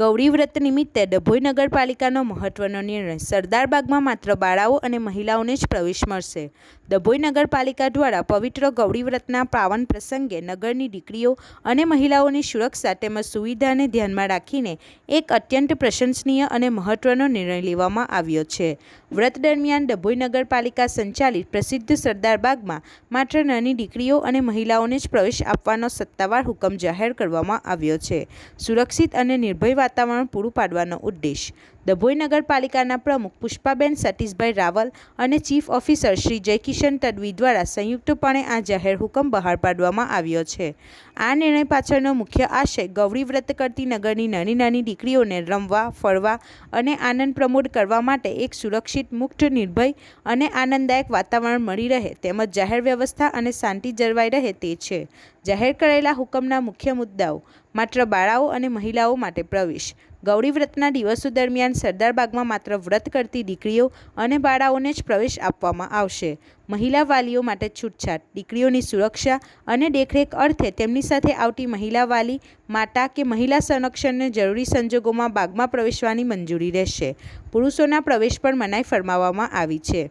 ગૌરી વ્રત નિમિત્તે ડભોઈ નગરપાલિકાનો મહત્વનો નિર્ણય. સરદારબાગમાં માત્ર બાળાઓ અને મહિલાઓને જ પ્રવેશ મળશે. ડભોઈ નગરપાલિકા દ્વારા પવિત્ર ગૌરી વ્રતના પાવન પ્રસંગે નગરની દીકરીઓ અને મહિલાઓની સુરક્ષા તેમજ સુવિધાને ધ્યાનમાં રાખીને એક અત્યંત પ્રશંસનીય અને મહત્વનો નિર્ણય લેવામાં આવ્યો છે. વ્રત દરમિયાન ડભોઈ નગરપાલિકા સંચાલિત પ્રસિદ્ધ સરદારબાગમાં માત્ર નાની દીકરીઓ અને મહિલાઓને જ પ્રવેશ આપવાનો સત્તાવાર હુકમ જાહેર કરવામાં આવ્યો છે. સુરક્ષિત અને નિર્ભય વાતાવરણ પૂરું પાડવાનો ઉદ્દેશ. ડભોઈ નગરપાલિકાના પ્રમુખ પુષ્પાબેન સતીશભાઈ રાવલ અને ચીફ ઓફિસર શ્રી જયકિશન તડવી દ્વારા સંયુક્તપણે આ જાહેર હુકમ બહાર પાડવામાં આવ્યો છે. આ નિર્ણય પાછળનો મુખ્ય આશય ગૌરી વ્રત કરતી નગરની નાની નાની દીકરીઓને રમવા, ફરવા અને આનંદ પ્રમોદ કરવા માટે એક સુરક્ષિત, મુક્ત, નિર્ભય અને આનંદદાયક વાતાવરણ મળી રહે તેમજ જાહેર વ્યવસ્થા અને શાંતિ જળવાઈ રહે તે છે. જાહેર કરેલા હુકમના મુખ્ય મુદ્દાઓ: માત્ર બાળાઓ અને મહિલાઓ માટે પ્રવેશ. ગૌરી વ્રતના દિવસો દરમિયાન સરદારબાગમાં માત્ર વ્રત કરતી દીકરીઓ અને બાળાઓને જ પ્રવેશ આપવામાં આવશે. મહિલા વાલીઓ માટે છૂટછાટ. દીકરીઓની સુરક્ષા અને દેખરેખ અર્થે તેમની સાથે આવતી મહિલા વાલી, માતા કે મહિલા સંરક્ષણને જરૂરી સંજોગોમાં બાગમાં પ્રવેશવાની મંજૂરી રહેશે. પુરુષોના પ્રવેશ પર મનાઈ ફરમાવવામાં આવી છે.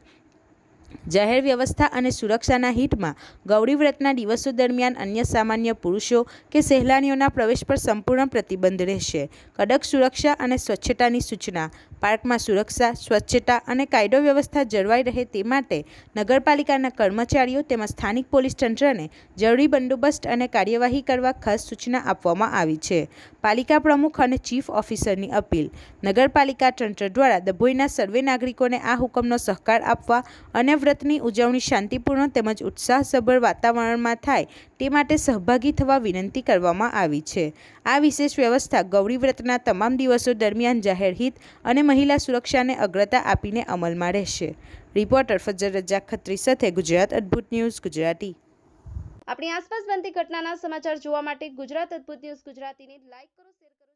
જાહેર વ્યવસ્થા અને સુરક્ષાના હિતમાં ગૌરી વ્રતના દિવસો દરમિયાન અન્ય સામાન્ય પુરુષો કે સહેલાણીઓના પ્રવેશ પર સંપૂર્ણ પ્રતિબંધ રહેશે. કડક સુરક્ષા અને સ્વચ્છતાની સૂચના. પાર્કમાં સુરક્ષા, સ્વચ્છતા અને કાયદો વ્યવસ્થા જળવાઈ રહે તે માટે નગરપાલિકાના કર્મચારીઓ તેમજ સ્થાનિક પોલીસ તંત્રને જરૂરી બંદોબસ્ત અને કાર્યવાહી કરવા ખાસ સૂચના આપવામાં આવી છે. પાલિકા પ્રમુખ અને ચીફ ઓફિસરની અપીલ. નગરપાલિકા તંત્ર દ્વારા ડભોઈના સર્વે નાગરિકોને આ હુકમનો સહકાર આપવા અને વ્રતની ઉજવણી શાંતિપૂર્ણ તેમજ ઉત્સાહસભર વાતાવરણમાં થાય તે માટે સહભાગી થવા વિનંતી કરવામાં આવી છે. આ વિશેષ વ્યવસ્થા ગૌરી વ્રતના તમામ દિવસો દરમિયાન જાહેર હિત અને મહિલા સુરક્ષાને અગ્રતા આપીને અમલમાં રહેશે. રિપોર્ટર ફજર રજાક ખત્રી સાથે ગુજરાત અદ્ભુત ન્યૂઝ ગુજરાતી. આપણી આસપાસ બનતી ઘટનાના સમાચાર જોવા માટે ગુજરાત અદ્ભુત ન્યૂઝ ગુજરાતીને લાઈક કરો, શેર કરો.